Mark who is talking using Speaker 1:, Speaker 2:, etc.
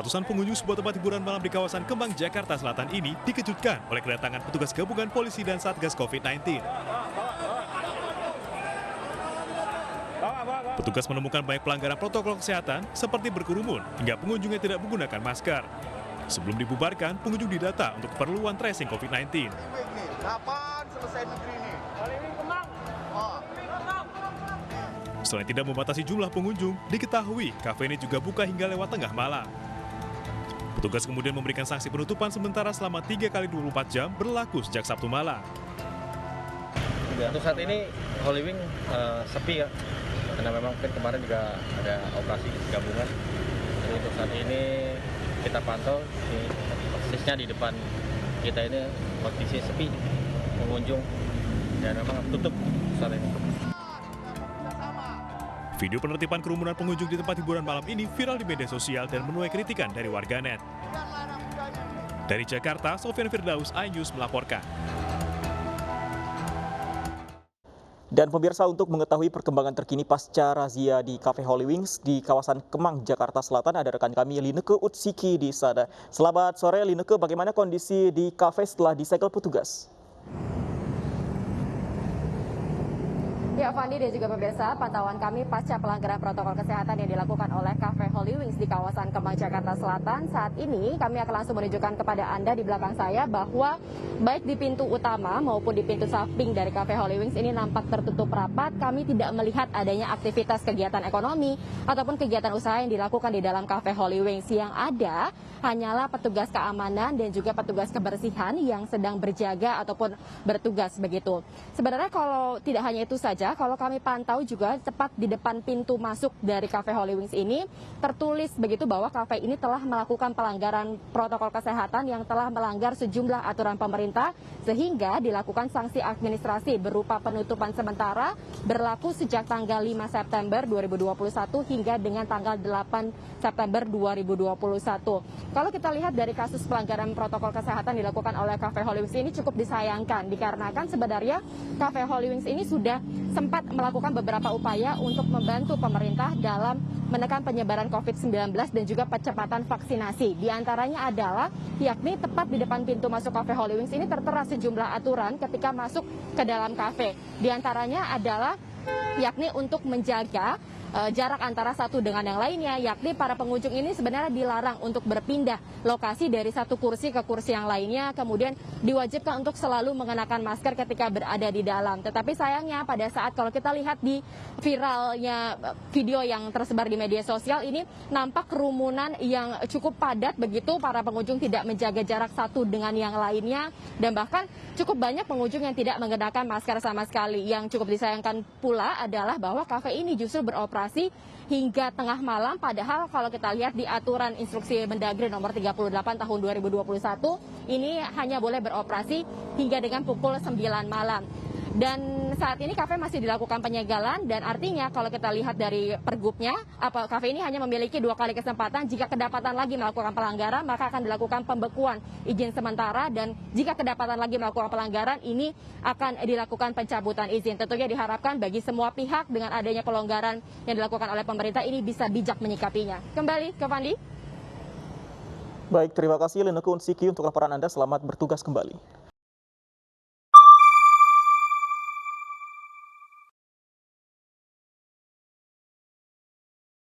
Speaker 1: Ratusan pengunjung sebuah tempat hiburan malam di kawasan Kemang, Jakarta Selatan ini dikejutkan oleh kedatangan petugas gabungan polisi dan Satgas COVID-19. Petugas menemukan banyak pelanggaran protokol kesehatan seperti berkerumun hingga pengunjung yang tidak menggunakan masker. Sebelum dibubarkan, pengunjung didata untuk keperluan tracing COVID-19.
Speaker 2: Kapan selesai negeri ini?
Speaker 1: Selain tidak membatasi jumlah pengunjung, diketahui kafe ini juga buka hingga lewat tengah malam. Petugas kemudian memberikan sanksi penutupan sementara selama 3 kali 24 jam berlaku sejak Sabtu malam.
Speaker 3: Untuk saat ini Holy Wing sepi ya, karena memang kan kemarin juga ada operasi gabungan. Jadi untuk saat ini kita pantau persisnya di depan kita ini kondisi sepi pengunjung dan memang tutup saat ini.
Speaker 1: Video penertiban kerumunan pengunjung di tempat hiburan malam ini viral di media sosial dan menuai kritikan dari warganet. Dari Jakarta, Sofyan Firdaus, iNews melaporkan.
Speaker 4: Dan pemirsa, untuk mengetahui perkembangan terkini pasca razia di Cafe Holy Wings di kawasan Kemang, Jakarta Selatan, ada rekan kami Lineke Utsiki di sana. Selamat sore Lineke, bagaimana kondisi di kafe setelah disegel petugas?
Speaker 5: Ya, Fandi dan juga pemirsa, pantauan kami pasca pelanggaran protokol kesehatan yang dilakukan oleh Cafe Holy Wings di kawasan Kemang, Jakarta Selatan. Saat ini kami akan langsung menunjukkan kepada Anda di belakang saya bahwa baik di pintu utama maupun di pintu samping dari Cafe Holy Wings ini nampak tertutup rapat. Kami tidak melihat adanya aktivitas kegiatan ekonomi ataupun kegiatan usaha yang dilakukan di dalam Cafe Holy Wings. Yang ada hanyalah petugas keamanan dan juga petugas kebersihan yang sedang berjaga ataupun bertugas begitu. Sebenarnya kalau tidak hanya itu saja, kalau kami pantau juga tepat di depan pintu masuk dari Cafe Holy Wings ini tertulis begitu bahwa kafe ini telah melakukan pelanggaran protokol kesehatan yang telah melanggar sejumlah aturan pemerintah sehingga dilakukan sanksi administrasi berupa penutupan sementara berlaku sejak tanggal 5 September 2021 hingga dengan tanggal 8 September 2021. Kalau kita lihat dari kasus pelanggaran protokol kesehatan dilakukan oleh Cafe Holy Wings ini cukup disayangkan dikarenakan sebenarnya Cafe Holy Wings ini sudah sempat melakukan beberapa upaya untuk membantu pemerintah dalam menekan penyebaran COVID-19 dan juga percepatan vaksinasi. Di antaranya adalah yakni tepat di depan pintu masuk Cafe Holy Wings ini tertera sejumlah aturan ketika masuk ke dalam kafe. Di antaranya adalah yakni untuk menjaga jarak antara satu dengan yang lainnya, yakni para pengunjung ini sebenarnya dilarang untuk berpindah lokasi dari satu kursi ke kursi yang lainnya, kemudian diwajibkan untuk selalu mengenakan masker ketika berada di dalam. Tetapi sayangnya pada saat kalau kita lihat di viralnya video yang tersebar di media sosial ini nampak kerumunan yang cukup padat begitu, para pengunjung tidak menjaga jarak satu dengan yang lainnya dan bahkan cukup banyak pengunjung yang tidak mengenakan masker sama sekali. Yang cukup disayangkan pula adalah bahwa kafe ini justru beroperasi hingga tengah malam, padahal kalau kita lihat di aturan instruksi Mendagri nomor 38 tahun 2021 ini hanya boleh beroperasi hingga dengan pukul 9 malam. Dan saat ini kafe masih dilakukan penyegalan dan artinya kalau kita lihat dari pergubnya, kafe ini hanya memiliki 2 kali kesempatan. Jika kedapatan lagi melakukan pelanggaran, maka akan dilakukan pembekuan izin sementara dan jika kedapatan lagi melakukan pelanggaran, ini akan dilakukan pencabutan izin. Tentunya diharapkan bagi semua pihak dengan adanya pelonggaran yang dilakukan oleh pemerintah ini bisa bijak menyikapinya. Kembali ke Fandi.
Speaker 4: Baik, terima kasih Lineke Utsiki untuk laporan Anda. Selamat bertugas kembali.